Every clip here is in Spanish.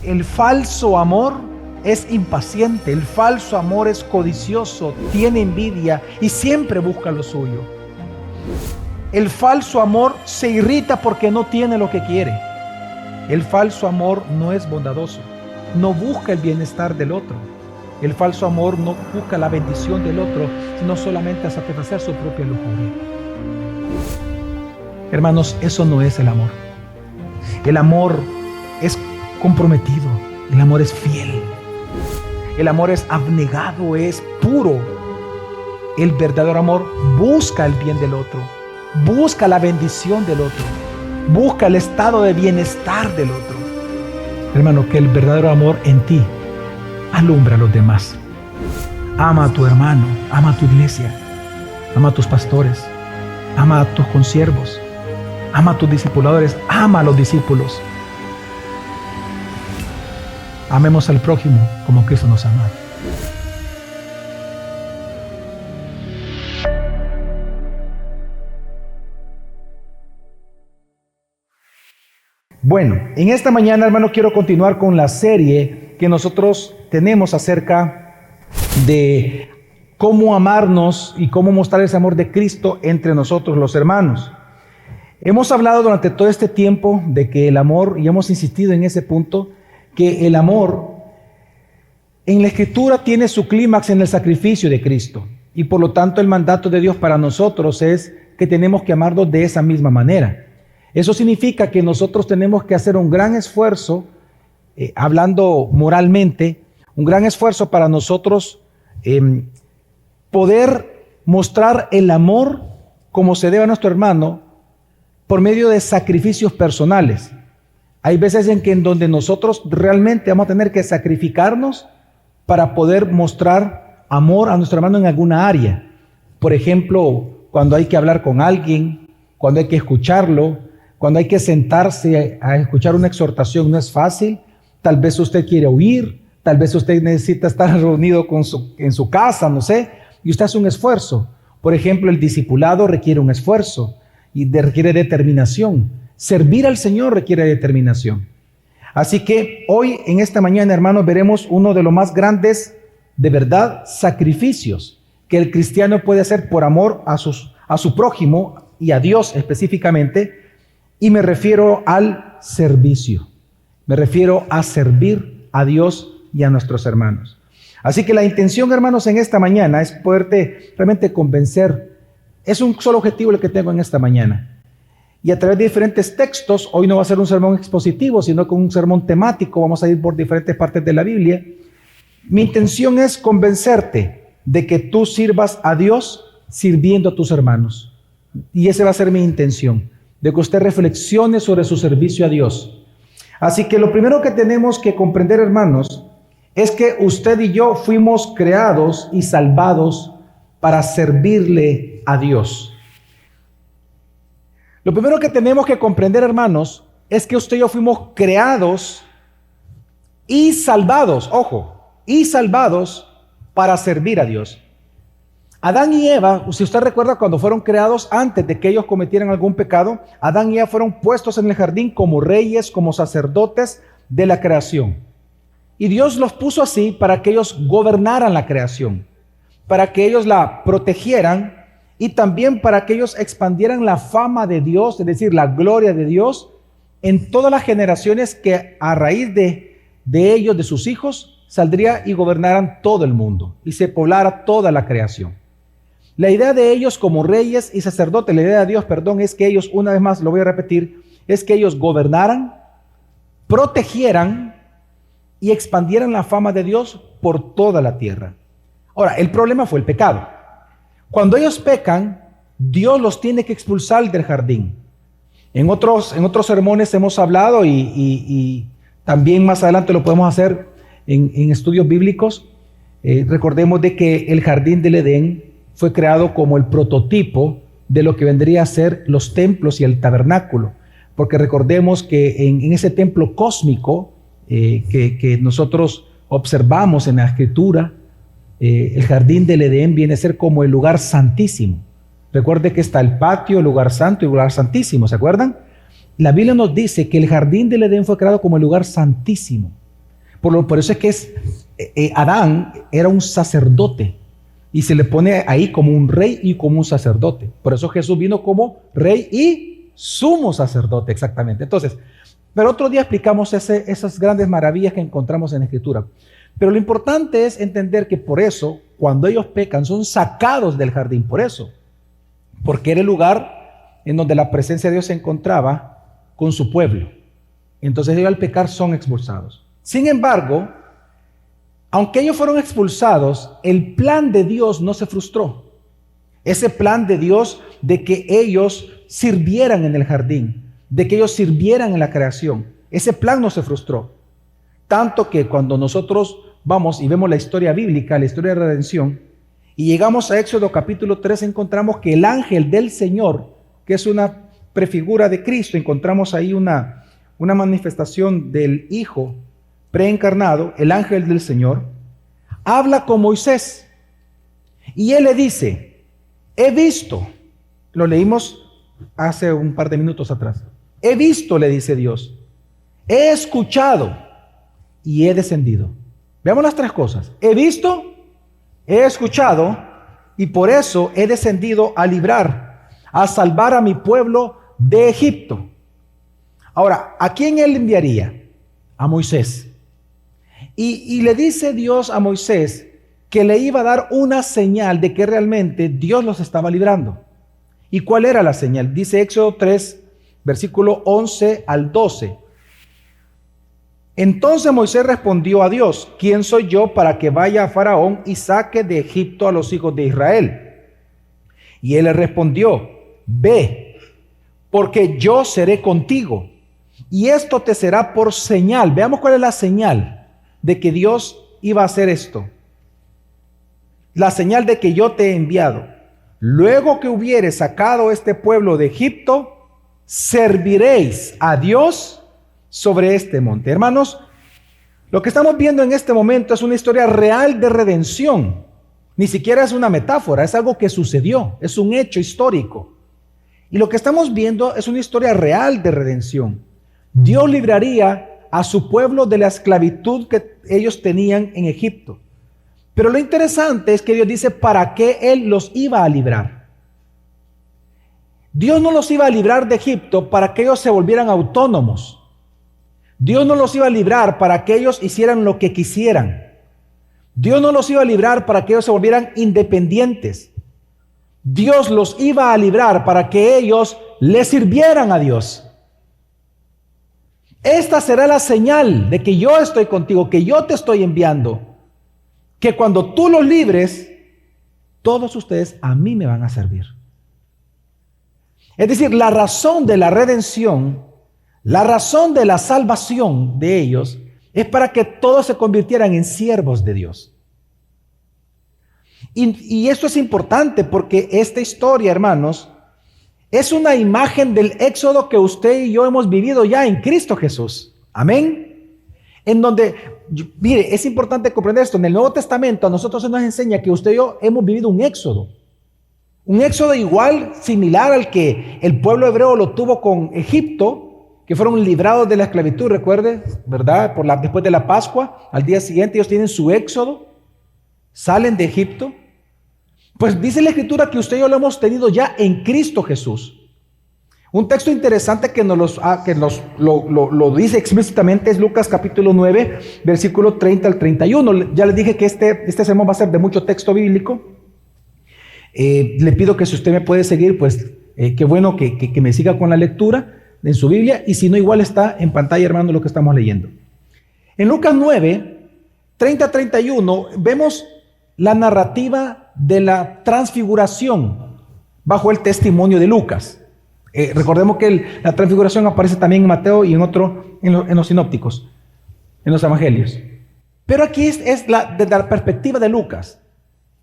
el falso amor es impaciente, el falso amor es codicioso, tiene envidia y siempre busca lo suyo. El falso amor se irrita porque no tiene lo que quiere. El falso amor no es bondadoso, no busca el bienestar del otro. El falso amor no busca la bendición del otro, sino solamente a satisfacer su propia lujuria. Hermanos, eso no es el amor. El amor es comprometido, el amor es fiel, el amor es abnegado, es puro. El verdadero amor busca el bien del otro, busca la bendición del otro, busca el estado de bienestar del otro. Hermano, que el verdadero amor en ti alumbra a los demás. Ama a tu hermano, ama a tu iglesia, ama a tus pastores, ama a tus consiervos, ama a tus discipuladores, ama a los discípulos. Amemos al prójimo como Cristo nos ama. Bueno, en esta mañana, hermano, quiero continuar con la serie que nosotros tenemos acerca de cómo amarnos y cómo mostrar ese amor de Cristo entre nosotros los hermanos. Hemos hablado durante todo este tiempo de que el amor, y hemos insistido en ese punto, que el amor en la Escritura tiene su clímax en el sacrificio de Cristo. Y por lo tanto el mandato de Dios para nosotros es que tenemos que amarnos de esa misma manera. Eso significa que nosotros tenemos que hacer un gran esfuerzo, hablando moralmente, un gran esfuerzo para nosotros poder mostrar el amor como se debe a nuestro hermano por medio de sacrificios personales. Hay veces en donde nosotros realmente vamos a tener que sacrificarnos para poder mostrar amor a nuestro hermano en alguna área. Por ejemplo, cuando hay que hablar con alguien, cuando hay que escucharlo, cuando hay que sentarse a escuchar una exhortación, no es fácil. Tal vez usted quiere huir, tal vez usted necesita estar reunido en su casa, no sé, y usted hace un esfuerzo. Por ejemplo, el discipulado requiere un esfuerzo y requiere determinación. Servir al Señor requiere determinación. Así que hoy, en esta mañana, hermanos, veremos uno de los más grandes, de verdad, sacrificios que el cristiano puede hacer por amor a su prójimo y a Dios específicamente. Y me refiero al servicio. Me refiero a servir a Dios y a nuestros hermanos. Así que la intención, hermanos, en esta mañana es poderte realmente convencer. Es un solo objetivo el que tengo en esta mañana. Y a través de diferentes textos, hoy no va a ser un sermón expositivo, sino con un sermón temático. Vamos a ir por diferentes partes de la Biblia. Mi intención es convencerte de que tú sirvas a Dios sirviendo a tus hermanos. Y esa va a ser mi intención, de que usted reflexione sobre su servicio a Dios. Así que lo primero que tenemos que comprender, hermanos, es que usted y yo fuimos creados y salvados para servirle a Dios. Lo primero que tenemos que comprender, hermanos, es que usted y yo fuimos creados y salvados, ojo, y salvados para servir a Dios. Adán y Eva, si usted recuerda, cuando fueron creados, antes de que ellos cometieran algún pecado, Adán y Eva fueron puestos en el jardín como reyes, como sacerdotes de la creación. Y Dios los puso así para que ellos gobernaran la creación, para que ellos la protegieran y también para que ellos expandieran la fama de Dios, es decir, la gloria de Dios en todas las generaciones que a raíz de ellos, de sus hijos, saldría y gobernaran todo el mundo y se poblara toda la creación. La idea de ellos como reyes y sacerdotes, la idea de Dios, es que ellos, una vez más lo voy a repetir, es que ellos gobernaran, protegieran y expandieran la fama de Dios por toda la tierra. Ahora, el problema fue el pecado. Cuando ellos pecan, Dios los tiene que expulsar del jardín. En otros sermones hemos hablado y también más adelante lo podemos hacer en estudios bíblicos. Recordemos de que el jardín del Edén fue creado como el prototipo de lo que vendría a ser los templos y el tabernáculo. Porque recordemos que en ese templo cósmico que nosotros observamos en la Escritura, el jardín del Edén viene a ser como el lugar santísimo. Recuerde que está el patio, el lugar santo y el lugar santísimo, ¿se acuerdan? La Biblia nos dice que el jardín del Edén fue creado como el lugar santísimo. Por eso es que Adán era un sacerdote y se le pone ahí como un rey y como un sacerdote. Por eso Jesús vino como rey y sumo sacerdote, exactamente. Entonces, pero otro día explicamos esas grandes maravillas que encontramos en la Escritura. Pero lo importante es entender que por eso, cuando ellos pecan, son sacados del jardín. Por eso, porque era el lugar en donde la presencia de Dios se encontraba con su pueblo. Entonces ellos al pecar son expulsados. Sin embargo, aunque ellos fueron expulsados, el plan de Dios no se frustró. Ese plan de Dios de que ellos sirvieran en el jardín, de que ellos sirvieran en la creación, ese plan no se frustró. Tanto que cuando nosotros vamos y vemos la historia bíblica, la historia de redención, y llegamos a Éxodo capítulo 3, encontramos que el ángel del Señor, que es una prefigura de Cristo, encontramos ahí una manifestación del Hijo preencarnado, el ángel del Señor, habla con Moisés y él le dice, he visto, lo leímos hace un par de minutos atrás, he visto, le dice Dios, he escuchado y he descendido. Veamos las tres cosas, he visto, he escuchado y por eso he descendido a librar, a salvar a mi pueblo de Egipto. Ahora, ¿a quién él enviaría? A Moisés. Y le dice Dios a Moisés que le iba a dar una señal de que realmente Dios los estaba librando. ¿Y cuál era la señal? Dice Éxodo 3, versículo 11 al 12. Entonces Moisés respondió a Dios, ¿quién soy yo para que vaya a Faraón y saque de Egipto a los hijos de Israel? Y él le respondió, ve, porque yo seré contigo, y esto te será por señal. Veamos cuál es la señal de que Dios iba a hacer esto. La señal de que yo te he enviado. Luego que hubieres sacado este pueblo de Egipto, serviréis a Dios sobre este monte. Hermanos, lo que estamos viendo en este momento es una historia real de redención. Ni siquiera es una metáfora, es algo que sucedió, es un hecho histórico. Y lo que estamos viendo es una historia real de redención. Dios libraría a su pueblo de la esclavitud que ellos tenían en Egipto. Pero lo interesante es que Dios dice para qué Él los iba a librar. Dios no los iba a librar de Egipto para que ellos se volvieran autónomos. Dios no los iba a librar para que ellos hicieran lo que quisieran. Dios no los iba a librar para que ellos se volvieran independientes. Dios los iba a librar para que ellos le sirvieran a Dios. Esta será la señal de que yo estoy contigo, que yo te estoy enviando, que cuando tú los libres, todos ustedes a mí me van a servir. Es decir, la razón de la redención, la razón de la salvación de ellos, es para que todos se convirtieran en siervos de Dios. Y esto es importante porque esta historia, hermanos, es una imagen del éxodo que usted y yo hemos vivido ya en Cristo Jesús. Amén. En donde, mire, es importante comprender esto. En el Nuevo Testamento a nosotros se nos enseña que usted y yo hemos vivido un éxodo. Un éxodo igual, similar al que el pueblo hebreo lo tuvo con Egipto, que fueron librados de la esclavitud, recuerde, ¿verdad? Después de la Pascua, al día siguiente ellos tienen su éxodo, salen de Egipto. Pues dice la Escritura que usted y yo lo hemos tenido ya en Cristo Jesús. Un texto interesante que lo dice explícitamente es Lucas capítulo 9, versículo 30 al 31. Ya les dije que este sermón va a ser de mucho texto bíblico. Le pido que si usted me puede seguir, pues qué bueno que me siga con la lectura en su Biblia. Y si no, igual está en pantalla, hermano, lo que estamos leyendo. En Lucas 9, 30 a 31, vemos la narrativa de la transfiguración bajo el testimonio de Lucas. Recordemos que la transfiguración aparece también en Mateo y en los sinópticos, en los evangelios. Pero aquí es desde la perspectiva de Lucas.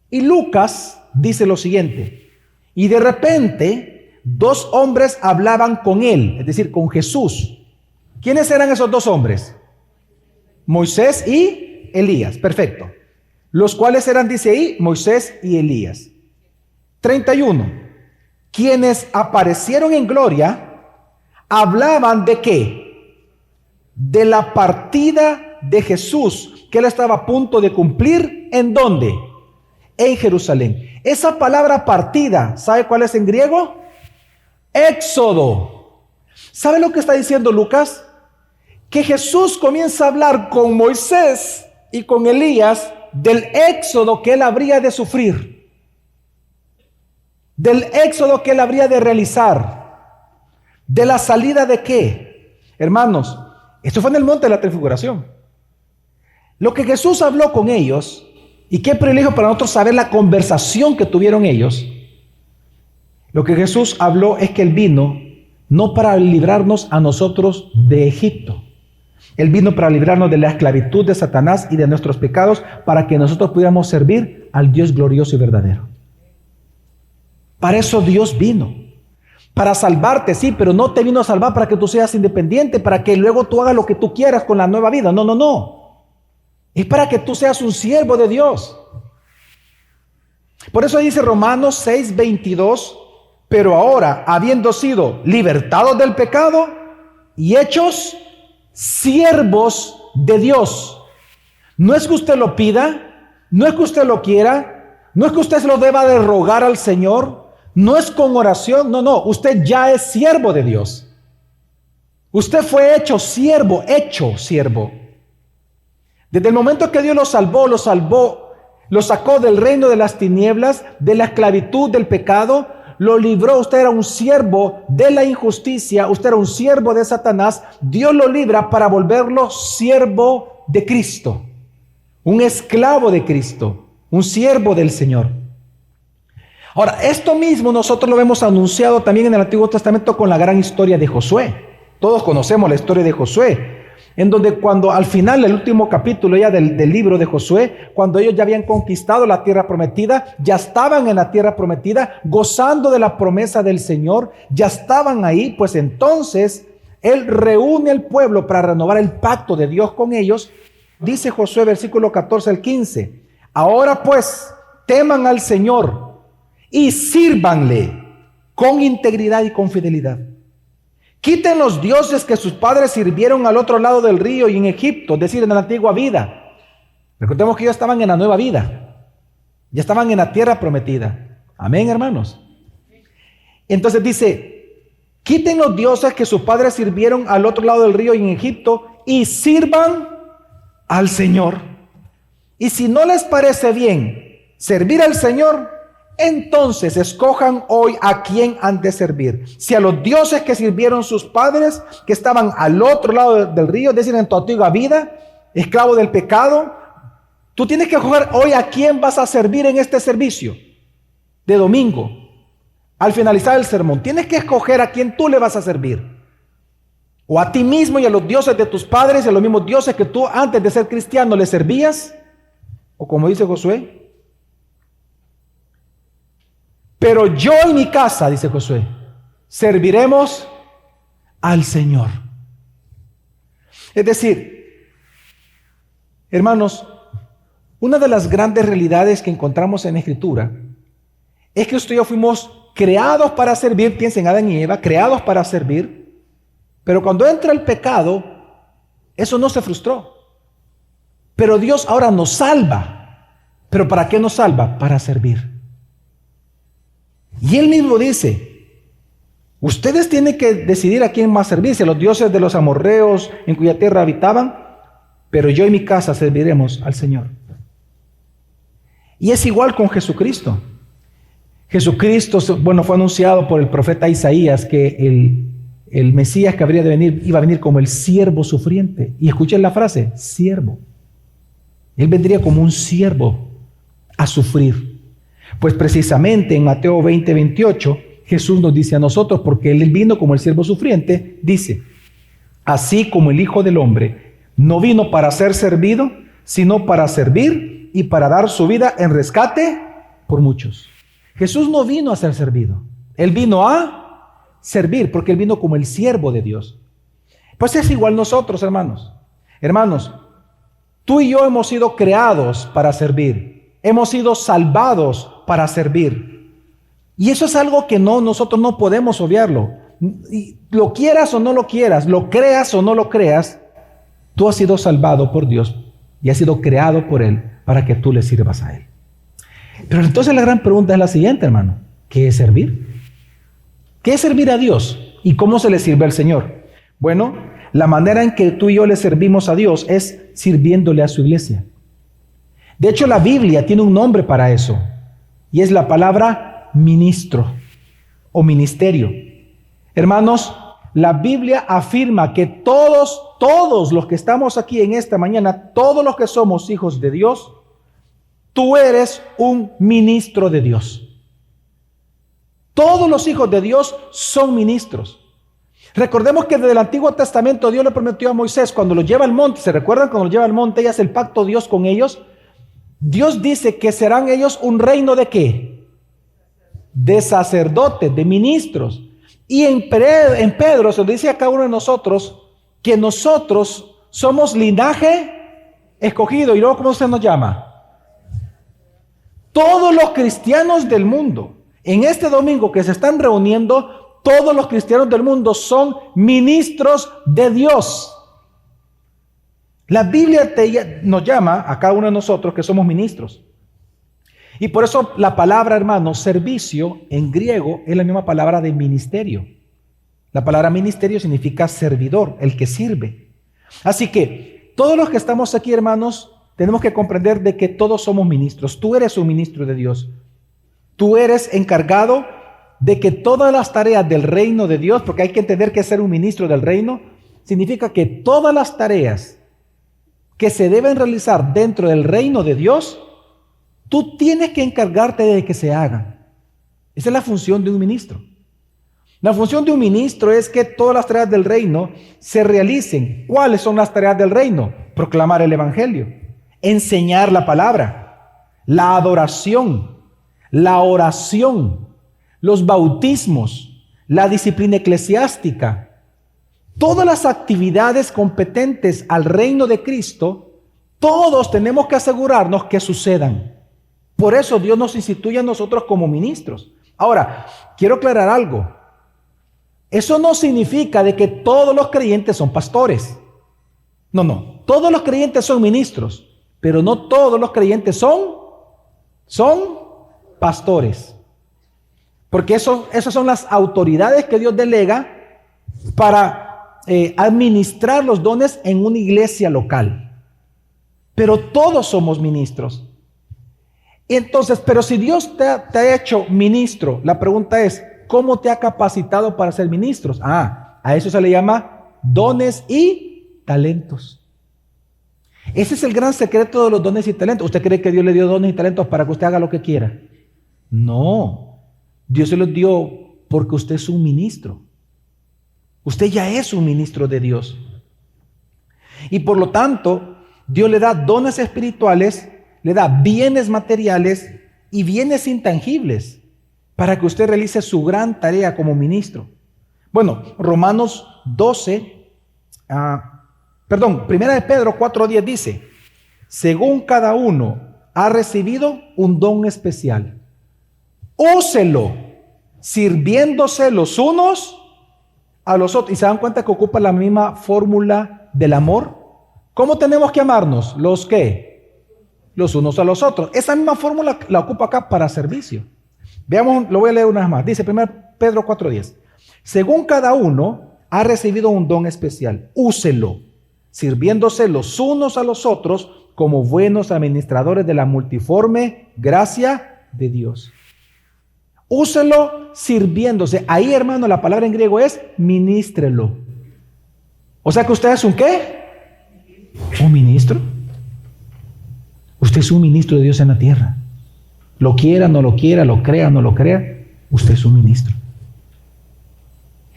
Y Lucas dice lo siguiente: y de repente 2 hombres hablaban con él, es decir, con Jesús. ¿Quiénes eran esos 2 hombres? Moisés y Elías. Perfecto. Los cuales eran, dice ahí, Moisés y Elías. 31. Quienes aparecieron en gloria, hablaban de ¿qué? De la partida de Jesús que él estaba a punto de cumplir. ¿En dónde? En Jerusalén. Esa palabra partida, ¿sabe cuál es en griego? Éxodo. ¿Sabe lo que está diciendo Lucas? Que Jesús comienza a hablar con Moisés y con Elías del éxodo que él habría de sufrir, del éxodo que él habría de realizar, de la salida de qué. Hermanos, esto fue en el monte de la transfiguración. Lo que Jesús habló con ellos, y qué privilegio para nosotros saber la conversación que tuvieron ellos. Lo que Jesús habló es que él vino no para librarnos a nosotros de Egipto. Él vino para librarnos de la esclavitud de Satanás y de nuestros pecados, para que nosotros pudiéramos servir al Dios glorioso y verdadero. Para eso Dios vino. Para salvarte, sí, pero no te vino a salvar para que tú seas independiente, para que luego tú hagas lo que tú quieras con la nueva vida. No, no, no. Es para que tú seas un siervo de Dios. Por eso dice Romanos 6:22, pero ahora, habiendo sido libertados del pecado y hechos siervos de Dios. No es que usted lo pida, no es que usted lo quiera, no es que usted se lo deba de rogar al Señor, no es con oración, no, usted ya es siervo de Dios. Usted fue hecho siervo. Desde el momento que Dios lo salvó, lo sacó del reino de las tinieblas, de la esclavitud del pecado, lo libró. Usted era un siervo de la injusticia, usted era un siervo de Satanás. Dios lo libra para volverlo siervo de Cristo, un esclavo de Cristo, un siervo del Señor. Ahora, esto mismo nosotros lo vemos anunciado también en el Antiguo Testamento con la gran historia de Josué. Todos conocemos la historia de Josué, en donde cuando al final, el último capítulo ya del libro de Josué, cuando ellos ya habían conquistado la tierra prometida, ya estaban en la tierra prometida, gozando de la promesa del Señor, ya estaban ahí, pues entonces él reúne al pueblo para renovar el pacto de Dios con ellos. Dice Josué, versículo 14 al 15, ahora pues teman al Señor y sírvanle con integridad y con fidelidad. Quiten los dioses que sus padres sirvieron al otro lado del río y en Egipto, es decir, en la antigua vida. Recordemos que ellos estaban en la nueva vida. Ya estaban en la tierra prometida. Amén, hermanos. Entonces dice, quiten los dioses que sus padres sirvieron al otro lado del río y en Egipto y sirvan al Señor. Y si no les parece bien servir al Señor, entonces escojan hoy a quién han de servir. Si a los dioses que sirvieron sus padres, que estaban al otro lado del río, es decir, en tu antigua vida, esclavo del pecado, tú tienes que escoger hoy a quién vas a servir en este servicio de domingo. Al finalizar el sermón, tienes que escoger a quién tú le vas a servir. O a ti mismo y a los dioses de tus padres, y a los mismos dioses que tú antes de ser cristiano le servías. O como dice Josué, pero yo y mi casa, dice Josué, serviremos al Señor. Es decir, hermanos, una de las grandes realidades que encontramos en la Escritura es que usted y yo fuimos creados para servir. Piensen, Adán y Eva, creados para servir. Pero cuando entra el pecado, eso no se frustró. Pero Dios ahora nos salva. ¿Pero para qué nos salva? Para servir. Y él mismo dice, ustedes tienen que decidir a quién más servir, si a los dioses de los amorreos en cuya tierra habitaban, pero yo y mi casa serviremos al Señor. Y es igual con Jesucristo. Jesucristo, bueno, fue anunciado por el profeta Isaías que el Mesías que habría de venir, iba a venir como el siervo sufriente. Y escuchen la frase, siervo. Él vendría como un siervo a sufrir. Pues precisamente en Mateo 20:28, Jesús nos dice a nosotros, porque Él vino como el siervo sufriente, dice, así como el Hijo del Hombre no vino para ser servido, sino para servir y para dar su vida en rescate por muchos. Jesús no vino a ser servido, Él vino a servir, porque Él vino como el siervo de Dios. Pues es igual nosotros, hermanos. Hermanos, tú y yo hemos sido creados para servir, hemos sido salvados para servir. Y eso es algo que nosotros no podemos obviarlo. Y lo quieras o no lo quieras, lo creas o no lo creas, Tú has sido salvado por Dios y has sido creado por Él para que tú le sirvas a Él. Pero entonces la gran pregunta es la siguiente, hermano. ¿Qué es servir? ¿Qué es servir a Dios? ¿Y cómo se le sirve al Señor? Bueno, la manera en que tú y yo le servimos a Dios es sirviéndole a su iglesia. De hecho, la Biblia tiene un nombre para eso, y es la palabra ministro o ministerio. Hermanos, la Biblia afirma que todos los que estamos aquí en esta mañana, todos los que somos hijos de Dios, tú eres un ministro de Dios. Todos los hijos de Dios son ministros. Recordemos que desde el Antiguo Testamento Dios le prometió a Moisés cuando lo lleva al monte. ¿Se recuerdan cuando lo lleva al monte y hace el pacto Dios con ellos? Dios dice que serán ellos un reino ¿de qué? De sacerdotes, de ministros. Y en Pedro se dice a cada uno de nosotros que nosotros somos linaje escogido. ¿Y luego cómo se nos llama? Todos los cristianos del mundo, en este domingo que se están reuniendo, todos los cristianos del mundo son ministros de Dios. La Biblia nos llama a cada uno de nosotros que somos ministros. Y por eso la palabra, hermano, servicio en griego es la misma palabra de ministerio. La palabra ministerio significa servidor, el que sirve. Así que todos los que estamos aquí, hermanos, tenemos que comprender de que todos somos ministros. Tú eres un ministro de Dios. Tú eres encargado de que todas las tareas del reino de Dios, porque hay que entender que ser un ministro del reino significa que todas las tareas que se deben realizar dentro del reino de Dios, tú tienes que encargarte de que se hagan. Esa es la función de un ministro. La función de un ministro es que todas las tareas del reino se realicen. ¿Cuáles son las tareas del reino? Proclamar el evangelio, enseñar la palabra, la adoración, la oración, los bautismos, la disciplina eclesiástica, todas las actividades competentes al reino de Cristo, todos tenemos que asegurarnos que sucedan. Por eso Dios nos instituye a nosotros como ministros. Ahora, quiero aclarar algo. Eso no significa de que todos los creyentes son pastores. No. Todos los creyentes son ministros, pero no todos los creyentes son pastores. Porque esas son las autoridades que Dios delega para administrar los dones en una iglesia local. Pero todos somos ministros. Entonces, pero si Dios te ha hecho ministro, la pregunta es, ¿cómo te ha capacitado para ser ministros? A eso se le llama dones y talentos. Ese es el gran secreto de los dones y talentos. ¿Usted cree que Dios le dio dones y talentos para que usted haga lo que quiera? No. Dios se los dio porque usted es un ministro. Usted ya es un ministro de Dios. Y por lo tanto, Dios le da dones espirituales, le da bienes materiales y bienes intangibles para que usted realice su gran tarea como ministro. Bueno, Romanos 12, Primera de Pedro 4:10 dice, según cada uno ha recibido un don especial, úselo, sirviéndose los unos a los otros. ¿Y se dan cuenta que ocupa la misma fórmula del amor? ¿Cómo tenemos que amarnos? ¿Los qué? Los unos a los otros. Esa misma fórmula la ocupa acá para servicio. Veamos, lo voy a leer una vez más. Dice 1 Pedro 4:10. Según cada uno ha recibido un don especial, úselo, sirviéndose los unos a los otros como buenos administradores de la multiforme gracia de Dios. Úselo sirviéndose. Ahí, hermano, la palabra en griego es ministrelo. O sea que usted es un ¿qué? ¿Un ministro? Usted es un ministro de Dios en la tierra. Lo quiera, no lo quiera, lo crea, no lo crea, usted es un ministro.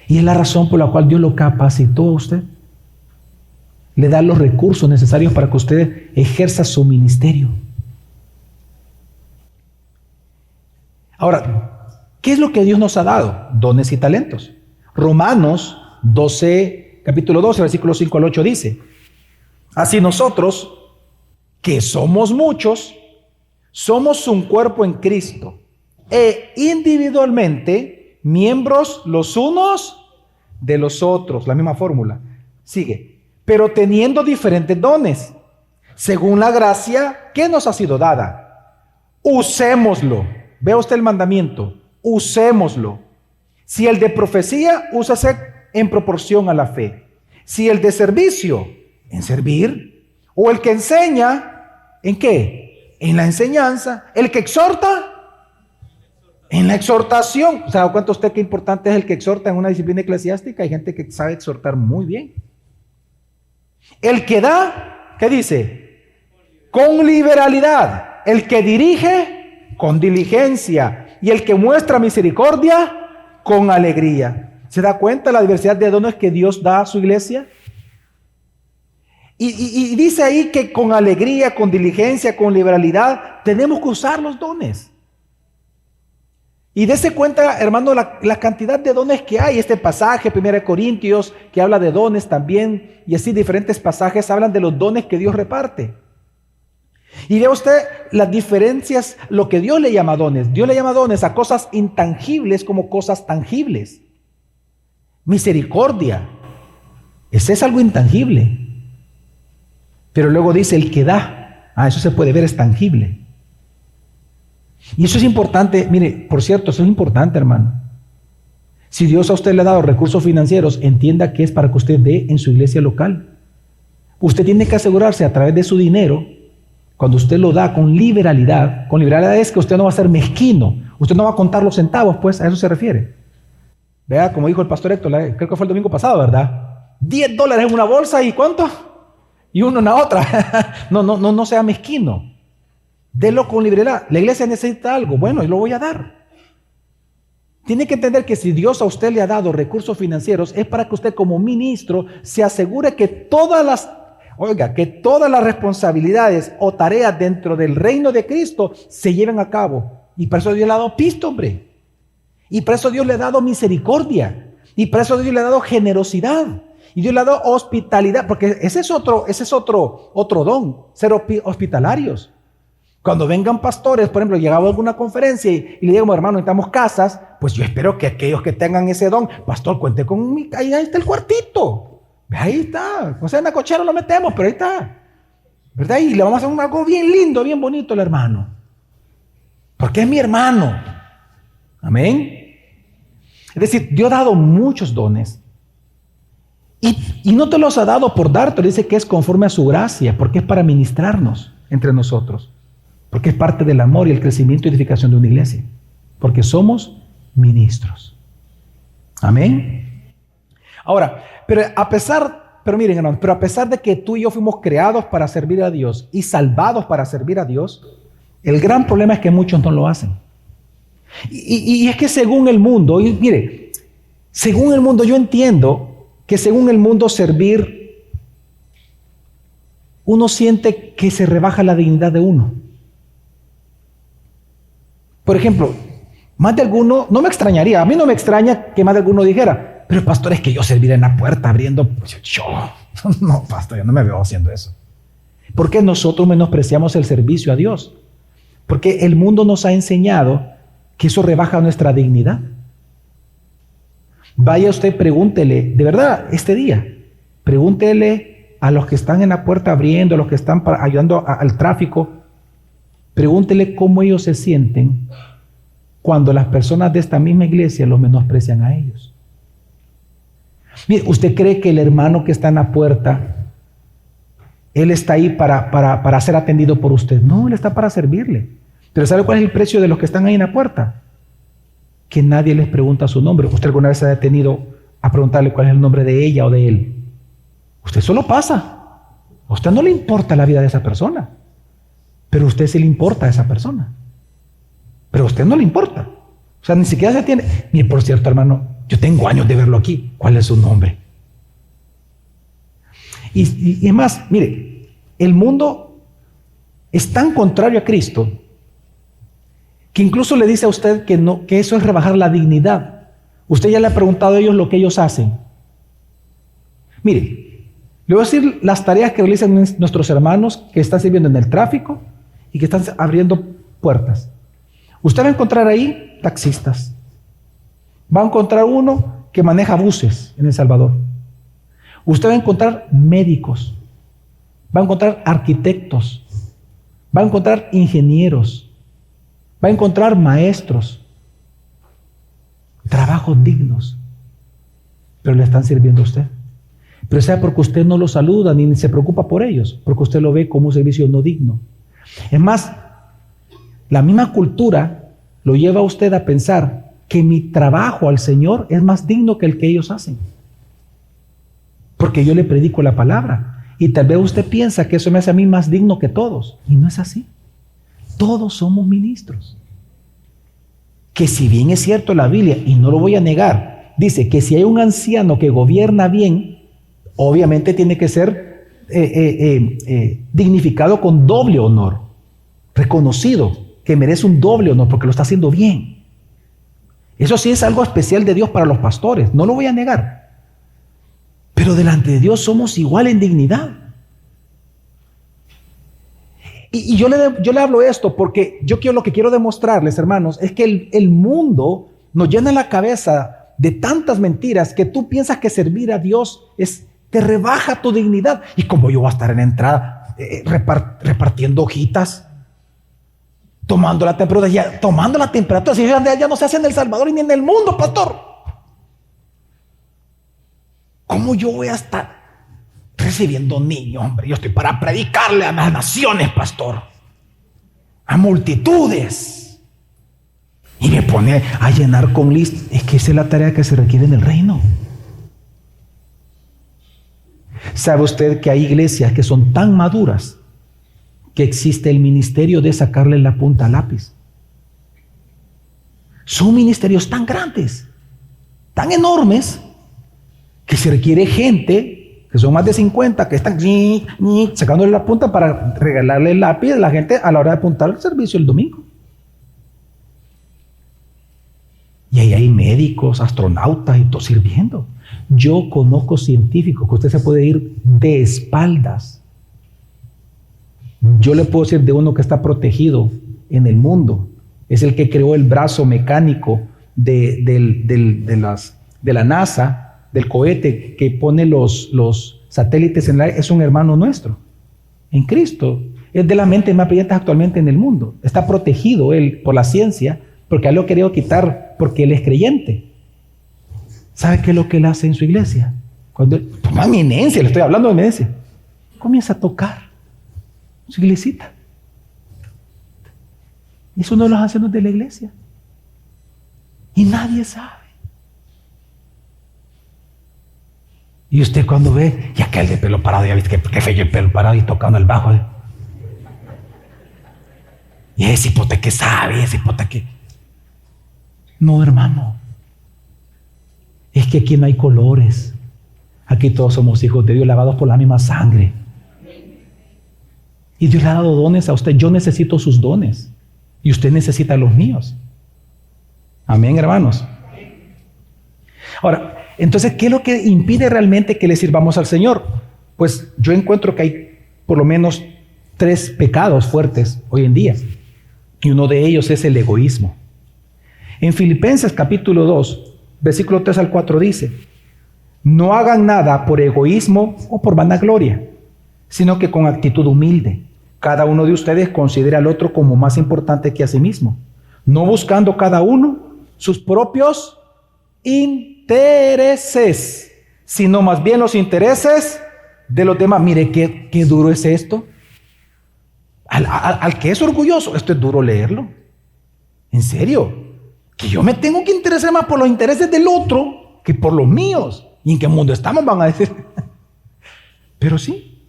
Y es la razón por la cual Dios lo capacitó a usted. Le da los recursos necesarios para que usted ejerza su ministerio. Ahora, ¿qué es lo que Dios nos ha dado? Dones y talentos. Romanos 12, capítulo 12, versículos 5 al 8 dice, así nosotros, que somos muchos, somos un cuerpo en Cristo e individualmente miembros los unos de los otros. La misma fórmula. Sigue. pero teniendo diferentes dones, según la gracia que nos ha sido dada. Usémoslo. Vea usted el mandamiento. Usémoslo. Si el de profecía, úsase en proporción a la fe. Si el de servicio, en servir. O el que enseña, ¿en qué? En la enseñanza. El que exhorta, en la exhortación. ¿Se da cuenta usted qué importante es el que exhorta en una disciplina eclesiástica? Hay gente que sabe exhortar muy bien. El que da, ¿qué dice? Con liberalidad. El que dirige, con diligencia. Y el que muestra misericordia, con alegría. ¿Se da cuenta la diversidad de dones que Dios da a su iglesia? Y dice ahí que con alegría, con diligencia, con liberalidad, tenemos que usar los dones. Y dése cuenta, hermano, la cantidad de dones que hay. Este pasaje, 1 Corintios, que habla de dones también, y así diferentes pasajes hablan de los dones que Dios reparte. Y vea usted las diferencias, lo que Dios le llama dones. Dios le llama dones a cosas intangibles como cosas tangibles. Misericordia, ese es algo intangible. Pero luego dice el que da, eso se puede ver, es tangible. Y eso es importante, mire, por cierto, eso es importante, hermano. Si Dios a usted le ha dado recursos financieros, entienda que es para que usted dé en su iglesia local. Usted tiene que asegurarse a través de su dinero, cuando usted lo da con liberalidad es que usted no va a ser mezquino, usted no va a contar los centavos, pues a eso se refiere. Vea, como dijo el pastor Héctor, creo que fue el domingo pasado, ¿verdad? $10 en una bolsa y ¿cuánto? Y uno en la otra. No sea mezquino. Delo con liberalidad. La iglesia necesita algo, bueno, y lo voy a dar. Tiene que entender que si Dios a usted le ha dado recursos financieros, es para que usted como ministro se asegure que todas las responsabilidades o tareas dentro del reino de Cristo se lleven a cabo. Y por eso Dios le ha dado pisto, hombre. Y por eso Dios le ha dado misericordia. Y por eso Dios le ha dado generosidad. Y Dios le ha dado hospitalidad. Porque ese es otro don, ser hospitalarios. Cuando vengan pastores, por ejemplo, llegaba a alguna conferencia y le digo, hermano, necesitamos casas, pues yo espero que aquellos que tengan ese don, pastor, cuente con mi, ahí está el cuartito. Ahí está, o sea, en la cochera lo metemos, pero ahí está, ¿verdad? Y le vamos a hacer algo bien lindo, bien bonito al hermano, porque es mi hermano. Amén. Es decir, Dios ha dado muchos dones y no te los ha dado por darte, dice que es conforme a su gracia, porque es para ministrarnos entre nosotros, porque es parte del amor y el crecimiento y edificación de una iglesia, porque somos ministros. Amén. Ahora, pero a pesar de que tú y yo fuimos creados para servir a Dios y salvados para servir a Dios, el gran problema es que muchos no lo hacen. Y es que según el mundo, según el mundo, yo entiendo que según el mundo servir, uno siente que se rebaja la dignidad de uno. Por ejemplo, más de alguno, no me extrañaría, a mí no me extraña que más de alguno dijera, pero pastor, es que yo serviré en la puerta abriendo. No, pastor, yo no me veo haciendo eso. ¿Por qué nosotros menospreciamos el servicio a Dios? Porque el mundo nos ha enseñado que eso rebaja nuestra dignidad. Vaya usted, pregúntele, de verdad, este día, pregúntele a los que están en la puerta abriendo, a los que están ayudando al tráfico, pregúntele cómo ellos se sienten cuando las personas de esta misma iglesia los menosprecian a ellos. Mire, ¿usted cree que el hermano que está en la puerta, él está ahí para ser atendido por usted? No, él está para servirle. Pero ¿sabe cuál es el precio de los que están ahí en la puerta? Que nadie les pregunta su nombre. ¿Usted alguna vez se ha detenido a preguntarle cuál es el nombre de ella o de él? Usted solo pasa. A usted no le importa la vida de esa persona, pero a usted sí le importa a esa persona. Pero a usted no le importa. O sea, ni siquiera se tiene. Mire, por cierto, hermano, yo tengo años de verlo aquí. ¿Cuál es su nombre? Y es más, mire, el mundo es tan contrario a Cristo que incluso le dice a usted que eso es rebajar la dignidad. Usted ya le ha preguntado a ellos lo que ellos hacen. Mire, le voy a decir las tareas que realizan nuestros hermanos que están sirviendo en el tráfico y que están abriendo puertas. Usted va a encontrar ahí taxistas. Va a encontrar uno que maneja buses en El Salvador. Usted va a encontrar médicos, va a encontrar arquitectos, va a encontrar ingenieros, va a encontrar maestros, trabajos dignos, pero le están sirviendo a usted. Pero sea porque usted no los saluda ni se preocupa por ellos, porque usted lo ve como un servicio no digno. Es más, la misma cultura lo lleva a usted a pensar que mi trabajo al Señor es más digno que el que ellos hacen, porque yo le predico la palabra. Y tal vez usted piensa que eso me hace a mí más digno que todos, y no es así. Todos somos ministros. Que si bien es cierto la Biblia, y no lo voy a negar, dice que si hay un anciano que gobierna bien, obviamente tiene que ser dignificado con doble honor, reconocido, que merece un doble honor porque lo está haciendo bien. Eso sí es algo especial de Dios para los pastores, no lo voy a negar. Pero delante de Dios somos igual en dignidad. Y yo le hablo esto porque lo que quiero demostrarles, hermanos, es que el mundo nos llena la cabeza de tantas mentiras que tú piensas que servir a Dios te rebaja tu dignidad. Y como yo voy a estar en la entrada repartiendo hojitas, tomando la temperatura, si ya no se hace en El Salvador ni en el mundo, pastor. ¿Cómo yo voy a estar recibiendo niños, hombre? Yo estoy para predicarle a las naciones, pastor, a multitudes. Y me pone a llenar con listas. Es que esa es la tarea que se requiere en el reino. ¿Sabe usted que hay iglesias que son tan maduras que existe el ministerio de sacarle la punta al lápiz? Son ministerios tan grandes, tan enormes, que se requiere gente, que son más de 50, que están sacándole la punta para regalarle el lápiz a la gente a la hora de apuntar el servicio el domingo. Y ahí hay médicos, astronautas y todo sirviendo. Yo conozco científicos que usted se puede ir de espaldas. Yo le puedo decir de uno que está protegido en el mundo. Es el que creó el brazo mecánico de la NASA, del cohete que pone los satélites en el aire. Es un hermano nuestro en Cristo. Es de la mente más brillante actualmente en el mundo. Está protegido él por la ciencia, porque a él lo quería quitar porque él es creyente. ¿Sabe qué es lo que él hace en su iglesia? Cuando toma eminencia, le estoy hablando de eminencia, comienza a tocar su iglesita. Es uno de los ancianos de la iglesia. Y nadie sabe. Y usted cuando ve, y aquel de pelo parado, ya viste que feo el pelo parado y tocando el bajo. Y ese hipote que sabe, ese hipote que... No, hermano. Es que aquí no hay colores. Aquí todos somos hijos de Dios, lavados por la misma sangre. Y Dios le ha dado dones a usted. Yo necesito sus dones. Y usted necesita los míos. Amén, hermanos. Ahora, entonces, ¿qué es lo que impide realmente que le sirvamos al Señor? Pues yo encuentro que hay por lo menos 3 pecados fuertes hoy en día. Y uno de ellos es el egoísmo. En Filipenses capítulo 2, versículo 3 al 4 dice: no hagan nada por egoísmo o por vanagloria, sino que con actitud humilde. Cada uno de ustedes considera al otro como más importante que a sí mismo, no buscando cada uno sus propios intereses, sino más bien los intereses de los demás. Mire qué duro es esto. Al que es orgulloso, esto es duro leerlo. En serio, que yo me tengo que interesar más por los intereses del otro que por los míos. ¿Y en qué mundo estamos? Van a decir. Pero sí.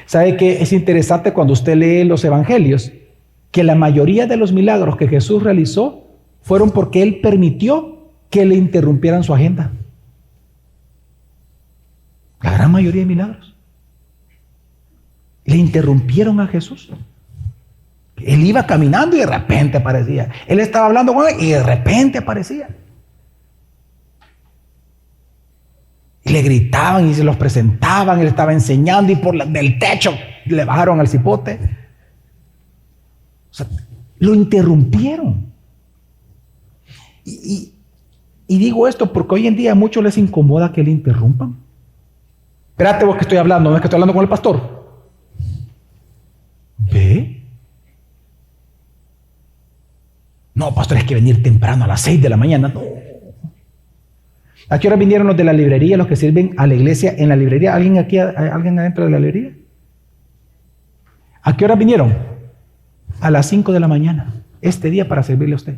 ¿Sabe qué es interesante cuando usted lee los evangelios? Que la mayoría de los milagros que Jesús realizó fueron porque Él permitió que le interrumpieran su agenda. La gran mayoría de milagros le interrumpieron a Jesús. Él iba caminando y de repente aparecía. Él estaba hablando con él y de repente aparecía. Y le gritaban y se los presentaban. Él estaba enseñando y del techo le bajaron al cipote. O sea, lo interrumpieron. Y digo esto porque hoy en día a muchos les incomoda que le interrumpan. Espérate vos que estoy hablando, no es que estoy hablando con el pastor. ¿Ve? No, pastor, es que venir temprano a las 6 de la mañana. No. ¿A qué hora vinieron los de la librería, los que sirven a la iglesia en la librería? ¿Alguien aquí, alguien adentro de la librería? ¿A qué hora vinieron? A las 5 de la mañana, este día para servirle a usted.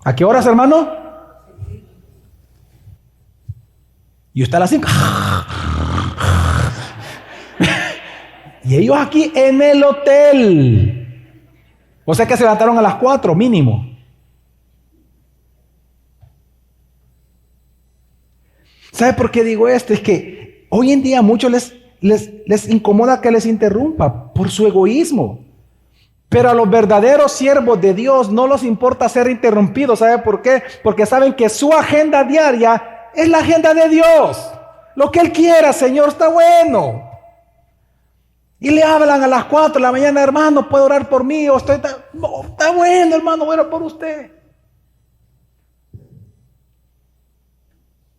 ¿A qué horas, hermano? Y usted a las 5. Y ellos aquí en el hotel. O sea que se levantaron a las 4 mínimo. ¿Sabe por qué digo esto? Es que hoy en día a muchos les incomoda que les interrumpa por su egoísmo. Pero a los verdaderos siervos de Dios no les importa ser interrumpidos. ¿Sabe por qué? Porque saben que su agenda diaria es la agenda de Dios. Lo que Él quiera, Señor, está bueno. Y le hablan a las 4 de la mañana, hermano, ¿puede orar por mí? O no, está bueno, hermano, voy a orar por usted.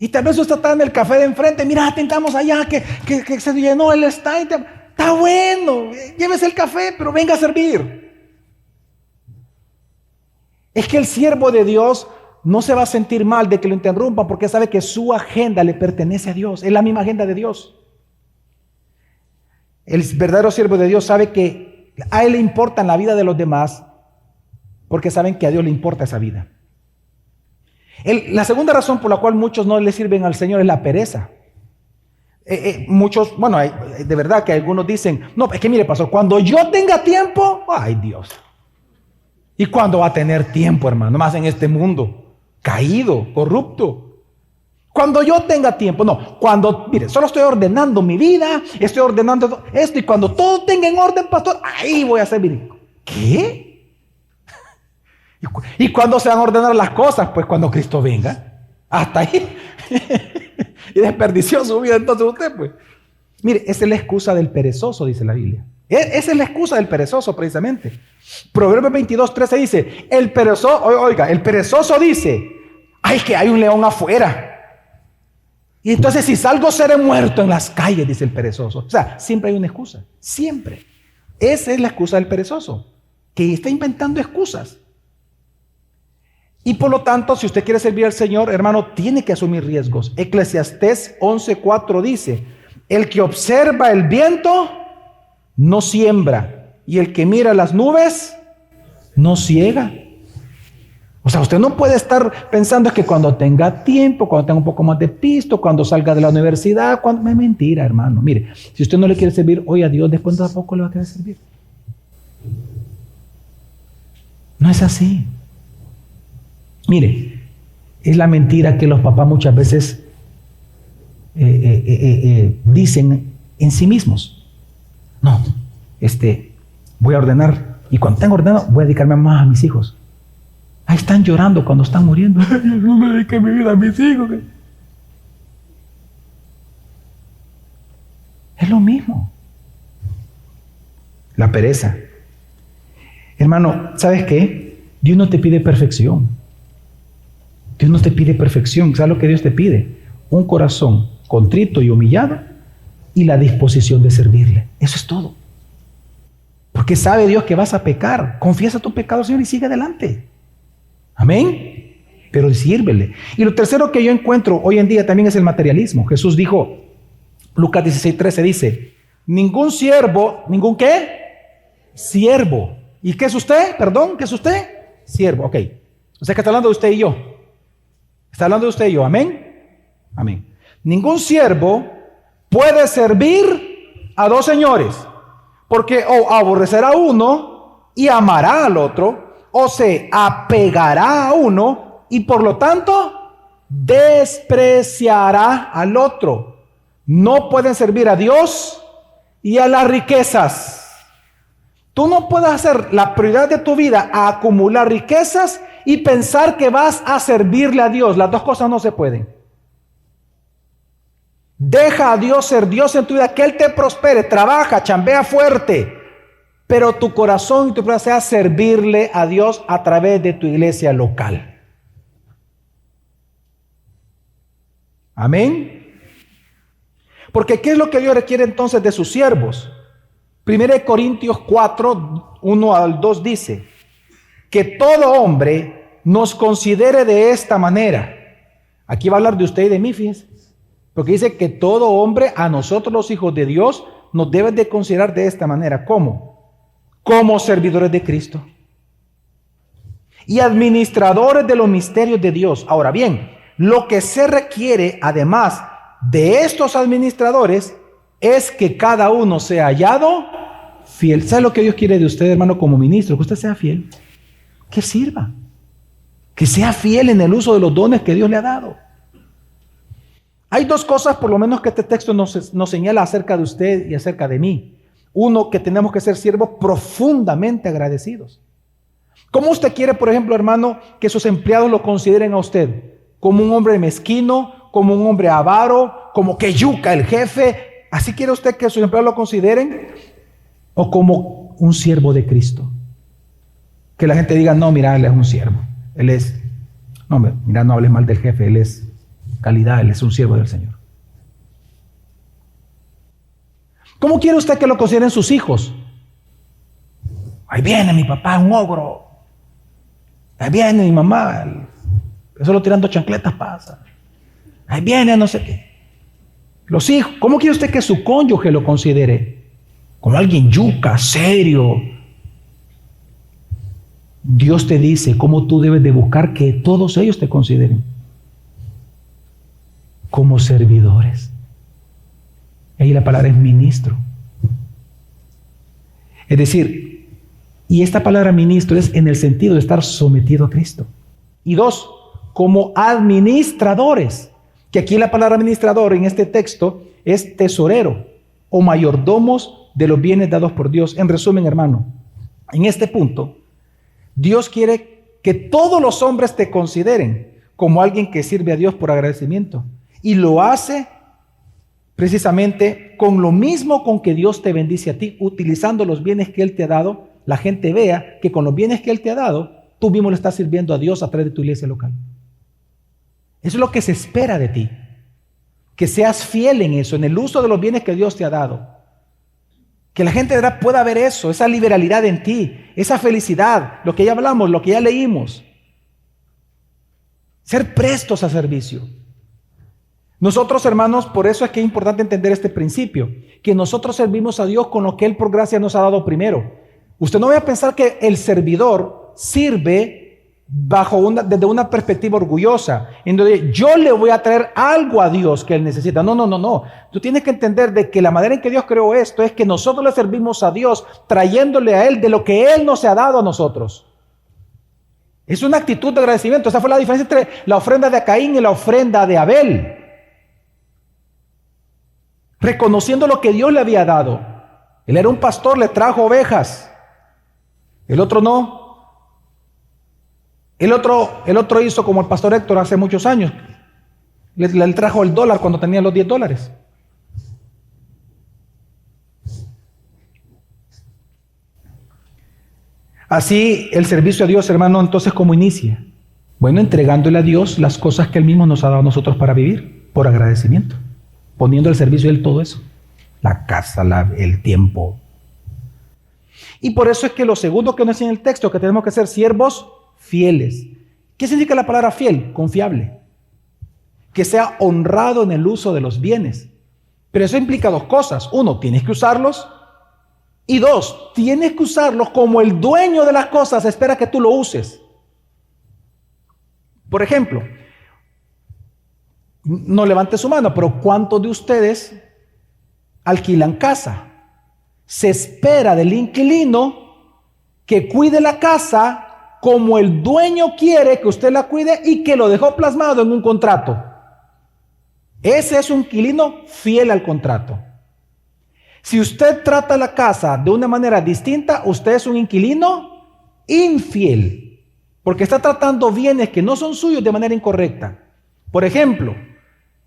Y tal vez usted está en el café de enfrente, mira, tentamos allá que se llenó el stand. Está bueno, llévese el café, pero venga a servir. Es que el siervo de Dios no se va a sentir mal de que lo interrumpan porque sabe que su agenda le pertenece a Dios, es la misma agenda de Dios. El verdadero siervo de Dios sabe que a él le importa la vida de los demás porque saben que a Dios le importa esa vida. La segunda razón por la cual muchos no le sirven al Señor es la pereza. Muchos, bueno, de verdad que algunos dicen, no, es que mire, pastor, cuando yo tenga tiempo, ay Dios. ¿Y cuándo va a tener tiempo, hermano? Más en este mundo caído, corrupto. Cuando yo tenga tiempo, no, mire, solo estoy ordenando mi vida, estoy ordenando esto, y cuando todo tenga en orden, pastor, ahí voy a servir. ¿Qué? ¿Y cuándo se van a ordenar las cosas? Pues cuando Cristo venga. Hasta ahí. Y desperdició su vida entonces usted, pues. Mire, esa es la excusa del perezoso, dice la Biblia. Esa es la excusa del perezoso, precisamente. Proverbios 22:13 dice, el perezoso dice, ay, que hay un león afuera. Y entonces si salgo seré muerto en las calles, dice el perezoso. O sea, siempre hay una excusa, siempre. Esa es la excusa del perezoso, que está inventando excusas. Y por lo tanto, si usted quiere servir al Señor, hermano, tiene que asumir riesgos. Eclesiastés 11:4 dice, el que observa el viento no siembra, y el que mira las nubes no ciega. O sea, usted no puede estar pensando que cuando tenga tiempo, cuando tenga un poco más de pisto, cuando salga de la universidad, es mentira, hermano. Mire, si usted no le quiere servir hoy a Dios, después tampoco le va a querer servir. No es así. Mire, es la mentira que los papás muchas veces dicen en sí mismos. No, voy a ordenar, y cuando tenga ordenado, voy a dedicarme más a mis hijos. Ahí están llorando cuando están muriendo. No me dediqué mi vida a mis hijos. Es lo mismo. La pereza. Hermano, ¿sabes qué? Dios no te pide perfección. Dios no te pide perfección. ¿Sabes lo que Dios te pide? Un corazón contrito y humillado y la disposición de servirle. Eso es todo. Porque sabe Dios que vas a pecar. Confiesa tu pecado, Señor, y sigue adelante. Amén. Pero sírvele. Y lo tercero que yo encuentro hoy en día también es el materialismo. Jesús dijo, Lucas 16:13 dice, ningún siervo, ¿ningún qué? Siervo. ¿Y qué es usted? Perdón, ¿qué es usted? Siervo, ok. O sea que está hablando de usted y yo. Está hablando de usted y yo, amén. Amén. Ningún siervo puede servir a dos señores, porque o aborrecerá a uno y amará al otro, o se apegará a uno y por lo tanto despreciará al otro. No pueden servir a Dios y a las riquezas. Tú no puedes hacer la prioridad de tu vida a acumular riquezas y pensar que vas a servirle a Dios. Las dos cosas no se pueden. Deja a Dios ser Dios en tu vida, que Él te prospere, trabaja, chambea fuerte, pero tu corazón y tu prioridad sea servirle a Dios a través de tu iglesia local. Amén. Porque ¿qué es lo que Dios requiere entonces de sus siervos? 1 Corintios 4, 1 al 2 dice que todo hombre nos considere de esta manera. Aquí va a hablar de usted y de mí, fíjese. Porque dice que todo hombre, a nosotros los hijos de Dios, nos debe de considerar de esta manera. ¿Cómo? Como servidores de Cristo y administradores de los misterios de Dios. Ahora bien, lo que se requiere además de estos administradores es que cada uno sea hallado fiel. ¿Sabe lo que Dios quiere de usted, hermano, como ministro? Que usted sea fiel, que sirva, que sea fiel en el uso de los dones que Dios le ha dado. Hay dos cosas, por lo menos, que este texto nos señala acerca de usted y acerca de mí. Uno, que tenemos que ser siervos profundamente agradecidos. ¿Cómo usted quiere, por ejemplo, hermano, que sus empleados lo consideren a usted? ¿Como un hombre mezquino? ¿Como un hombre avaro? ¿Como que yuca el jefe? ¿Así quiere usted que sus empleados lo consideren? ¿O como un siervo de Cristo? Que la gente diga, no, mira, él es un siervo. Él es, no, mira, no hables mal del jefe, él es calidad, él es un siervo del Señor. ¿Cómo quiere usted que lo consideren sus hijos? Ahí viene mi papá, un ogro. Ahí viene mi mamá, solo tirando chancletas pasa. Ahí viene no sé qué. Los hijos, ¿cómo quiere usted que su cónyuge lo considere? Como alguien yuca, serio. Dios te dice cómo tú debes de buscar que todos ellos te consideren como servidores. Ahí la palabra es ministro. Es decir, y esta palabra ministro es en el sentido de estar sometido a Cristo. Y dos, como administradores, que aquí la palabra administrador en este texto es tesorero o mayordomos de los bienes dados por Dios. En resumen, hermano, en este punto, Dios quiere que todos los hombres te consideren como alguien que sirve a Dios por agradecimiento. Y lo hace precisamente con lo mismo con que Dios te bendice a ti, utilizando los bienes que Él te ha dado. La gente vea que con los bienes que Él te ha dado, tú mismo le estás sirviendo a Dios a través de tu iglesia local. Eso es lo que se espera de ti. Que seas fiel en eso, en el uso de los bienes que Dios te ha dado. Que la gente pueda ver eso, esa liberalidad en ti, esa felicidad, lo que ya hablamos, lo que ya leímos. Ser prestos a servicio. Nosotros, hermanos, por eso es que es importante entender este principio, que nosotros servimos a Dios con lo que Él por gracia nos ha dado primero. Usted no vaya a pensar que el servidor sirve desde una perspectiva orgullosa, en donde yo le voy a traer algo a Dios que Él necesita. No. Tú tienes que entender de que la manera en que Dios creó esto es que nosotros le servimos a Dios trayéndole a Él de lo que Él nos ha dado a nosotros. Es una actitud de agradecimiento. Esa fue la diferencia entre la ofrenda de Caín y la ofrenda de Abel. Reconociendo lo que Dios le había dado. Él era un pastor, le trajo ovejas. El otro no. El otro hizo como el pastor Héctor hace muchos años. Le trajo el dólar cuando tenía los $10. Así el servicio a Dios, hermano, entonces ¿cómo inicia? Bueno, entregándole a Dios las cosas que Él mismo nos ha dado a nosotros para vivir, por agradecimiento. Poniendo al servicio de Él todo eso. La casa, el tiempo. Y por eso es que lo segundo que nos dice en el texto, que tenemos que ser siervos fieles. ¿Qué significa la palabra fiel? Confiable. Que sea honrado en el uso de los bienes. Pero eso implica dos cosas. Uno, tienes que usarlos. Y dos, tienes que usarlos como el dueño de las cosas espera que tú lo uses. Por ejemplo, no levante su mano, pero ¿cuántos de ustedes alquilan casa? Se espera del inquilino que cuide la casa como el dueño quiere que usted la cuide y que lo dejó plasmado en un contrato. Ese es un inquilino fiel al contrato. Si usted trata la casa de una manera distinta, usted es un inquilino infiel, porque está tratando bienes que no son suyos de manera incorrecta. Por ejemplo,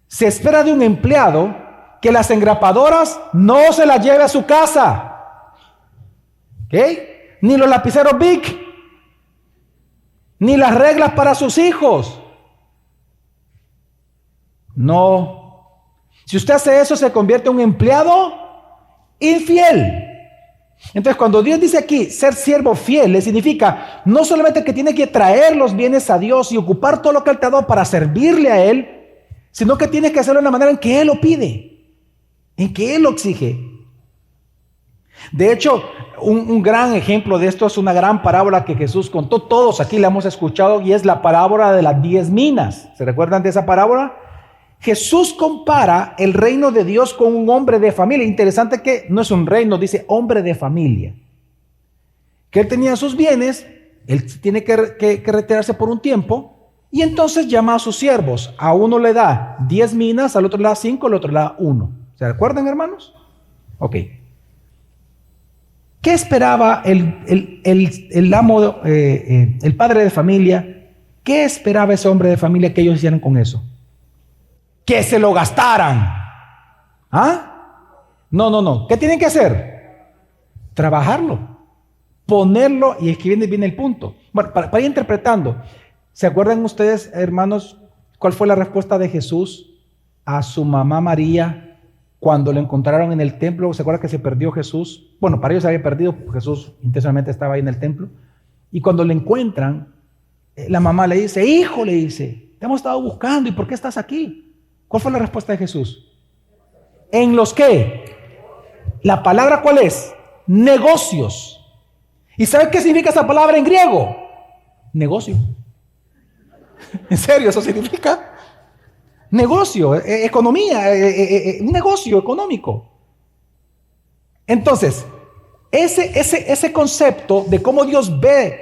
se espera de un empleado que las engrapadoras no se las lleve a su casa. ¿Ok? Ni los lapiceros Bic, ni las reglas para sus hijos. No. Si usted hace eso, se convierte en un empleado infiel. Entonces, cuando Dios dice aquí ser siervo fiel, le significa no solamente que tiene que traer los bienes a Dios y ocupar todo lo que Él te ha dado para servirle a Él, sino que tienes que hacerlo de la manera en que Él lo pide, en que Él lo exige. De hecho, un gran ejemplo de esto es una gran parábola que Jesús contó. Todos aquí la hemos escuchado, y es la parábola de las 10 minas. ¿Se recuerdan de esa parábola? Jesús compara el reino de Dios con un hombre de familia. Interesante que no es un reino, dice hombre de familia. Que él tenía sus bienes, él tiene que retirarse por un tiempo, y entonces llama a sus siervos. A uno le da 10 minas, al otro le da 5, al otro le da 1. ¿Se recuerdan, hermanos? Ok. ¿Qué esperaba el amo, el padre de familia? ¿Qué esperaba ese hombre de familia que ellos hicieran con eso? Que se lo gastaran. ¿Ah? No. ¿Qué tienen que hacer? Trabajarlo, ponerlo, y aquí viene el punto. Bueno, para ir interpretando, ¿se acuerdan ustedes, hermanos, cuál fue la respuesta de Jesús a su mamá María cuando lo encontraron en el templo? ¿Se acuerdan que se perdió Jesús? Bueno, para ellos se había perdido, Jesús intencionalmente estaba ahí en el templo. Y cuando le encuentran, la mamá le dice, hijo, le dice, te hemos estado buscando, ¿y por qué estás aquí? ¿Cuál fue la respuesta de Jesús? ¿En los qué? ¿La palabra cuál es? Negocios. ¿Y sabe qué significa esa palabra en griego? Negocio. ¿En serio eso significa? Negocio, economía, un negocio económico. Entonces, ese concepto de cómo Dios ve,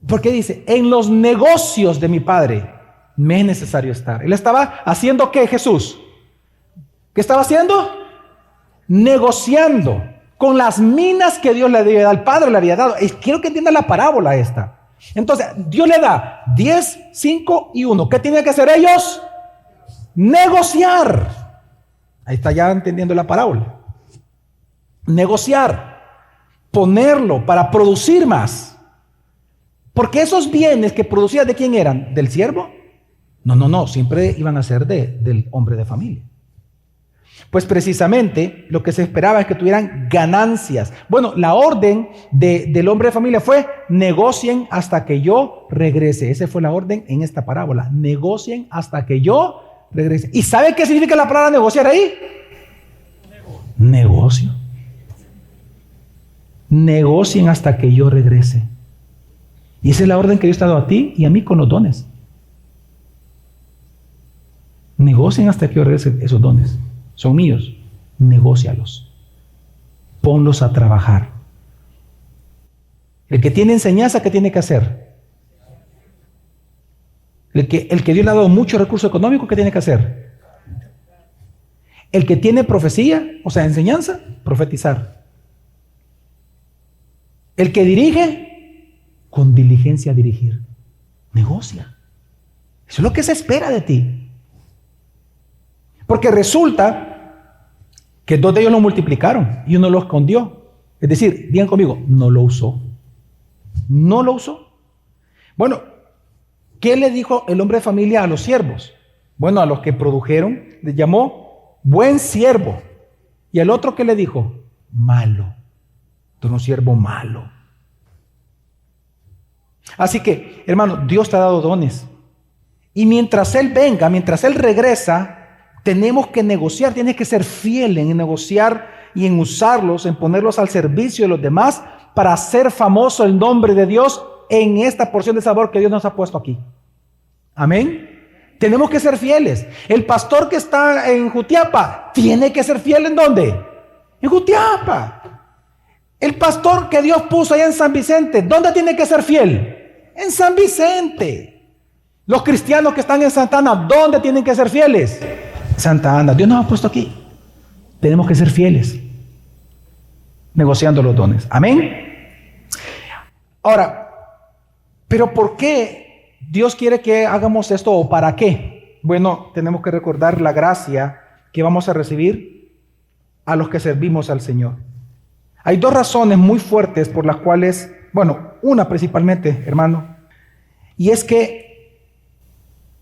porque dice, en los negocios de mi Padre me es necesario estar. Él estaba haciendo ¿qué, Jesús? ¿Qué estaba haciendo? Negociando con las minas que Dios le había dado, el Padre le había dado. Quiero que entiendan la parábola esta. Entonces, Dios le da 10, 5 y 1. ¿Qué tienen que hacer ellos? Negociar. Ahí está ya entendiendo la parábola. Negociar. Ponerlo para producir más. Porque esos bienes que producía, ¿de quién eran? ¿Del siervo? No, siempre iban a ser del hombre de familia. Pues precisamente lo que se esperaba es que tuvieran ganancias. Bueno, la orden del hombre de familia fue: negocien hasta que yo regrese. Esa fue la orden en esta parábola. Negocien hasta que yo regrese. ¿Y sabe qué significa la palabra negociar ahí? Negocio. Negocien hasta que yo regrese. Y esa es la orden que Dios te ha dado a ti y a mí con los dones. Negocien hasta que yo regrese esos dones. Son míos. Negócialos. Ponlos a trabajar. El que tiene enseñanza, ¿qué tiene que hacer? El que Dios le ha dado mucho recurso económico, ¿qué tiene que hacer? El que tiene profecía, o sea, enseñanza, profetizar. El que dirige, con diligencia dirigir. Negocia. Eso es lo que se espera de ti. Porque resulta que 2 de ellos lo multiplicaron y uno lo escondió. Es decir, digan conmigo, no lo usó. No lo usó. Bueno, ¿qué le dijo el hombre de familia a los siervos? Bueno, a los que produjeron, les llamó buen siervo. Y al otro, ¿qué le dijo? Malo. Tú eres un siervo malo. Así que, hermano, Dios te ha dado dones. Y mientras Él venga, mientras Él regresa, tenemos que negociar, tienes que ser fiel en negociar y en usarlos, en ponerlos al servicio de los demás para hacer famoso el nombre de Dios en esta porción de sabor que Dios nos ha puesto aquí. Amén. Tenemos que ser fieles. El pastor que está en Jutiapa tiene que ser fiel ¿en dónde? En Jutiapa. El pastor que Dios puso allá en San Vicente, ¿dónde tiene que ser fiel? En San Vicente. Los cristianos que están en Santa Ana, ¿dónde tienen que ser fieles? Santa Ana. Dios nos ha puesto aquí. Tenemos que ser fieles, negociando los dones. Amén. Ahora, ¿pero por qué Dios quiere que hagamos esto o para qué? Bueno, tenemos que recordar la gracia que vamos a recibir a los que servimos al Señor. Hay 2 razones muy fuertes por las cuales, bueno, una principalmente, hermano, y es que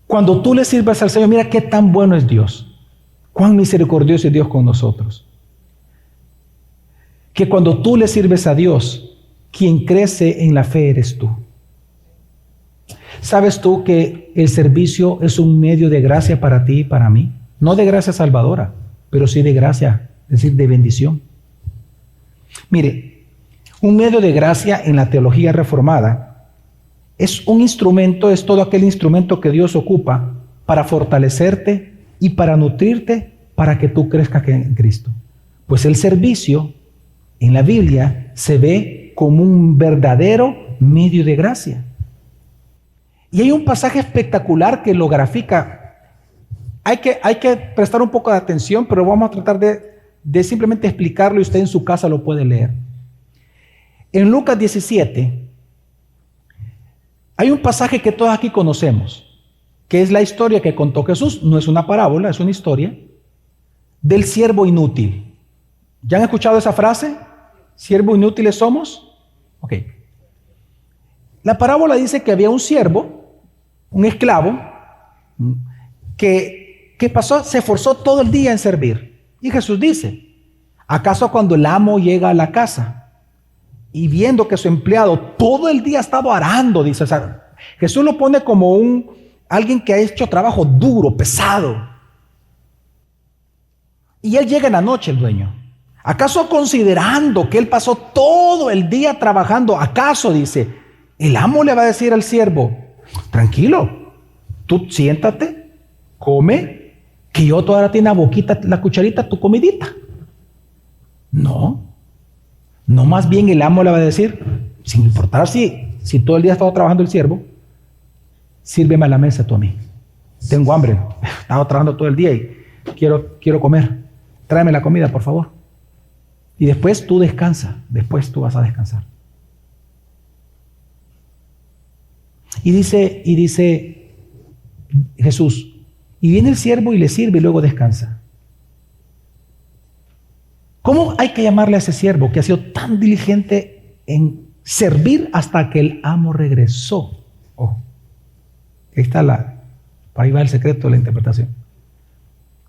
Cuando tú le sirves al Señor, mira qué tan bueno es Dios. Cuán misericordioso es Dios con nosotros. Que cuando tú le sirves a Dios, quien crece en la fe eres tú. ¿Sabes tú que el servicio es un medio de gracia para ti y para mí? No de gracia salvadora, pero sí de gracia, es decir, de bendición. Mire, un medio de gracia en la teología reformada es un instrumento, es todo aquel instrumento que Dios ocupa para fortalecerte y para nutrirte para que tú crezcas en Cristo. Pues el servicio en la Biblia se ve como un verdadero medio de gracia. Y hay un pasaje espectacular que lo grafica. Hay que prestar un poco de atención, pero vamos a tratar de simplemente explicarlo y usted en su casa lo puede leer. En Lucas 17 hay un pasaje que todos aquí conocemos, que es la historia que contó Jesús. No es una parábola, es una historia del siervo inútil. ¿Ya han escuchado esa frase? ¿Siervo inútiles somos? Ok. La parábola dice que había un siervo, un esclavo, que pasó, se esforzó todo el día en servir. Y Jesús dice, ¿acaso cuando el amo llega a la casa y viendo que su empleado todo el día ha estado arando, dice, o sea, Jesús lo pone como alguien que ha hecho trabajo duro, pesado, y él llega en la noche, el dueño? ¿Acaso considerando que él pasó todo el día trabajando, acaso, dice, el amo le va a decir al siervo, tranquilo, tú siéntate, come, que yo todavía tiene la boquita, la cucharita, tu comidita? No, más bien el amo le va a decir, sin importar si todo el día ha estado trabajando el siervo, sírveme a la mesa tú a mí. Tengo hambre, he estado trabajando todo el día y quiero comer. Tráeme la comida, por favor. Y después tú descansa, después tú vas a descansar. Y dice Jesús, y viene el siervo y le sirve y luego descansa. ¿Cómo hay que llamarle a ese siervo que ha sido tan diligente en servir hasta que el amo regresó? Oh, ahí está para ahí va el secreto de la interpretación.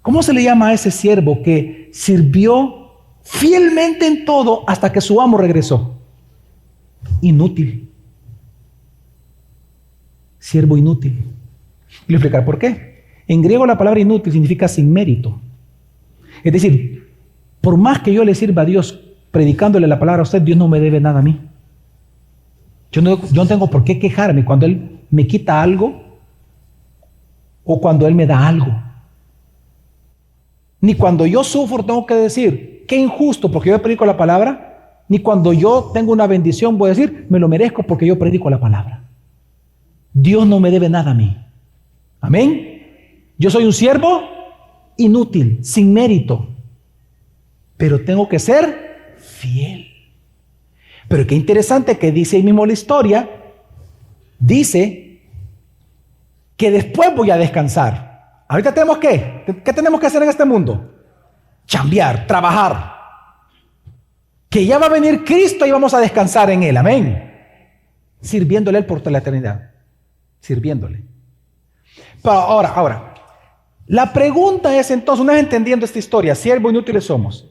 ¿Cómo se le llama a ese siervo que sirvió fielmente en todo hasta que su amo regresó? Inútil. Siervo inútil. Y le voy a explicar por qué. En griego la palabra inútil significa sin mérito. Es decir, por más que yo le sirva a Dios predicándole la palabra a usted, Dios no me debe nada a mí. Yo no tengo por qué quejarme cuando Él me quita algo o cuando Él me da algo. Ni cuando yo sufro tengo que decir, qué injusto porque yo predico la palabra. Ni cuando yo tengo una bendición voy a decir, me lo merezco porque yo predico la palabra. Dios no me debe nada a mí. Amén. Yo soy un siervo inútil, sin mérito, pero tengo que ser fiel. Pero qué interesante que dice ahí mismo la historia, dice que después voy a descansar. Ahorita tenemos ¿qué tenemos que hacer en este mundo? Chambear, trabajar. Que ya va a venir Cristo y vamos a descansar en Él, amén. Sirviéndole a Él por toda la eternidad. Sirviéndole. Pero ahora, la pregunta es entonces, una vez entendiendo esta historia, siervo inútiles somos,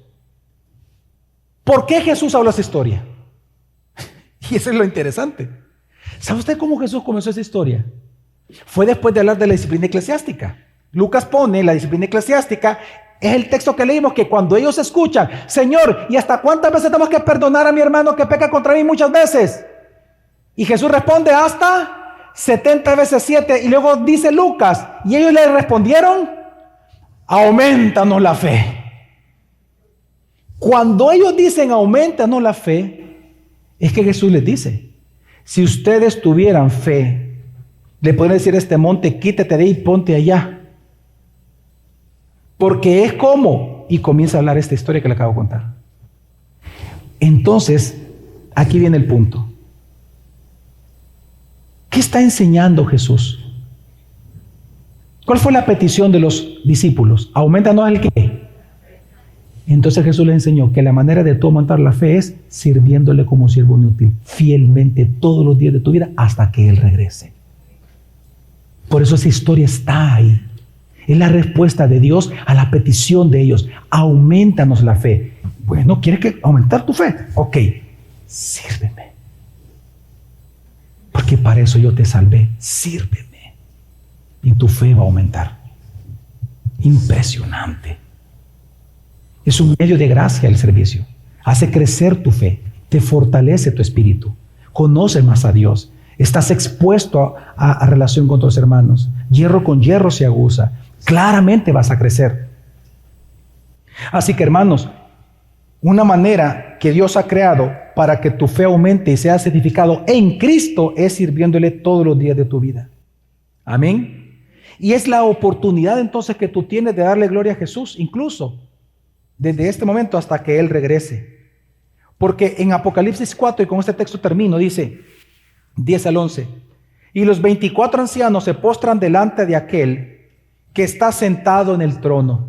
¿por qué Jesús habló esta historia? Y eso es lo interesante. ¿Sabe usted cómo Jesús comenzó esa historia? Fue después de hablar de la disciplina eclesiástica. Lucas pone la disciplina eclesiástica, es el texto que leímos, que cuando ellos escuchan, Señor, ¿y hasta cuántas veces tenemos que perdonar a mi hermano que peca contra mí? Muchas veces. Y Jesús responde hasta 70 veces 7. Y luego dice Lucas, y ellos le respondieron, aumentanos la fe. Cuando ellos dicen aumentanos la fe, es que Jesús les dice, si ustedes tuvieran fe, le pueden decir a este monte, quítate de ahí y ponte allá. Porque es como, y comienza a hablar esta historia que le acabo de contar. Entonces, aquí viene el punto. ¿Qué está enseñando Jesús? ¿Cuál fue la petición de los discípulos? Aumentanos el qué. Entonces Jesús les enseñó que la manera de tú aumentar la fe es sirviéndole como siervo inútil, fielmente todos los días de tu vida hasta que Él regrese. Por eso esa historia está ahí. Es la respuesta de Dios a la petición de ellos. Aumentanos la fe. Bueno, ¿quieres que aumentar tu fe? Ok, sírveme. Porque para eso yo te salvé. Sírveme. Y tu fe va a aumentar. Impresionante. Es un medio de gracia el servicio. Hace crecer tu fe. Te fortalece tu espíritu. Conoces más a Dios. Estás expuesto a relación con tus hermanos. Hierro con hierro se aguza. Claramente vas a crecer. Así que, hermanos, una manera que Dios ha creado para que tu fe aumente y sea certificado en Cristo es sirviéndole todos los días de tu vida. Amén. Y es la oportunidad entonces que tú tienes de darle gloria a Jesús, incluso desde este momento hasta que Él regrese. Porque en Apocalipsis 4, y con este texto termino, dice 10 al 11, y los 24 ancianos se postran delante de aquel que está sentado en el trono,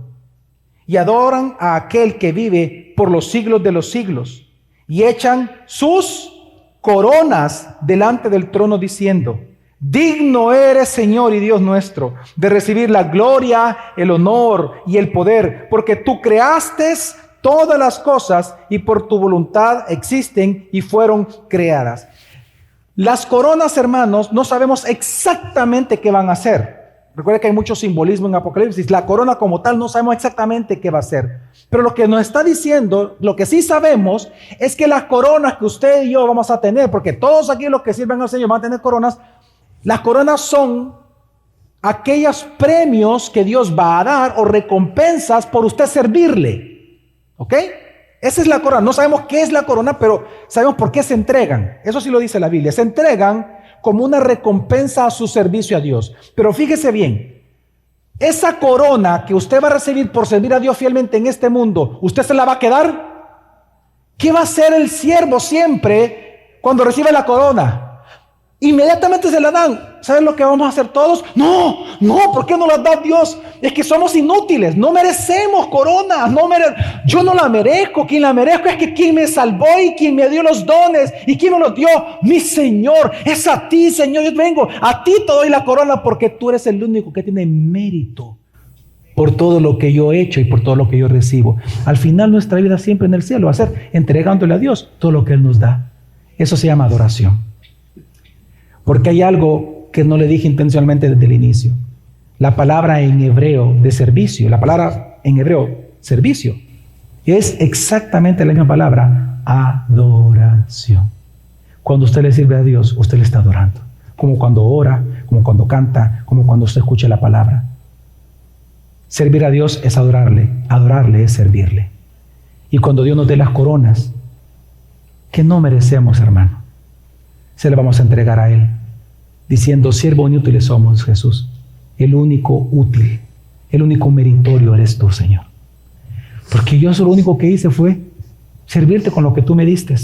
y adoran a aquel que vive por los siglos de los siglos, y echan sus coronas delante del trono diciendo: digno eres, Señor y Dios nuestro, de recibir la gloria, el honor y el poder, porque tú creaste todas las cosas y por tu voluntad existen y fueron creadas. Las coronas, hermanos, no sabemos exactamente qué van a hacer. Recuerda que hay mucho simbolismo en Apocalipsis. La corona como tal no sabemos exactamente qué va a ser. Pero lo que nos está diciendo, lo que sí sabemos, es que las coronas que usted y yo vamos a tener, porque todos aquí los que sirven al Señor van a tener coronas, las coronas son aquellos premios que Dios va a dar o recompensas por usted servirle. ¿Ok? Esa es la corona. No sabemos qué es la corona, pero sabemos por qué se entregan. Eso sí lo dice la Biblia. Se entregan como una recompensa a su servicio a Dios. Pero fíjese bien, esa corona que usted va a recibir por servir a Dios fielmente en este mundo, ¿usted se la va a quedar? ¿Qué va a hacer el siervo siempre cuando recibe la corona? Inmediatamente se la dan. ¿Saben lo que vamos a hacer todos? No, ¿por qué no la da Dios? Es que somos inútiles, no merecemos coronas, yo no la merezco. Quien la merezco es que quien me salvó y quien me dio los dones y quien me los dio, mi Señor. Es a ti, Señor, yo vengo, a ti te doy la corona porque tú eres el único que tiene mérito por todo lo que yo he hecho y por todo lo que yo recibo. Al final nuestra vida siempre en el cielo va a ser entregándole a Dios todo lo que Él nos da. Eso se llama adoración. Porque hay algo que no le dije intencionalmente desde el inicio. La palabra en hebreo de servicio, la palabra en hebreo servicio, es exactamente la misma palabra, adoración. Cuando usted le sirve a Dios, usted le está adorando. Como cuando ora, como cuando canta, como cuando usted escucha la palabra. Servir a Dios es adorarle es servirle. Y cuando Dios nos dé las coronas, que no merecemos, hermano, se le vamos a entregar a Él, diciendo: siervo inútil somos, Jesús. El único útil, el único meritorio eres tú, Señor. Porque yo lo único que hice fue servirte con lo que tú me diste.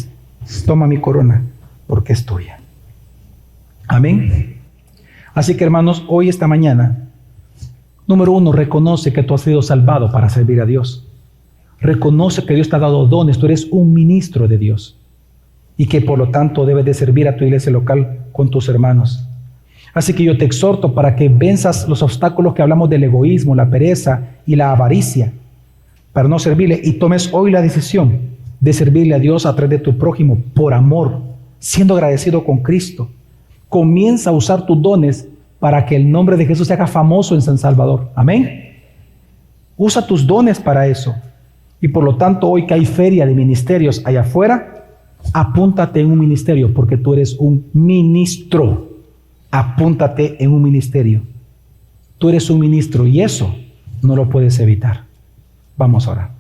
Toma mi corona, porque es tuya. Amén. Así que, hermanos, hoy, esta mañana, número 1, reconoce que tú has sido salvado para servir a Dios. Reconoce que Dios te ha dado dones, tú eres un ministro de Dios. Y que por lo tanto debes de servir a tu iglesia local con tus hermanos. Así que yo te exhorto para que venzas los obstáculos que hablamos del egoísmo, la pereza y la avaricia, para no servirle, y tomes hoy la decisión de servirle a Dios a través de tu prójimo por amor, siendo agradecido con Cristo. Comienza a usar tus dones para que el nombre de Jesús se haga famoso en San Salvador. Amén. Usa tus dones para eso. Y por lo tanto, hoy que hay feria de ministerios allá afuera, apúntate en un ministerio, porque tú eres un ministro. Apúntate en un ministerio. Tú eres un ministro y eso no lo puedes evitar. Vamos a orar.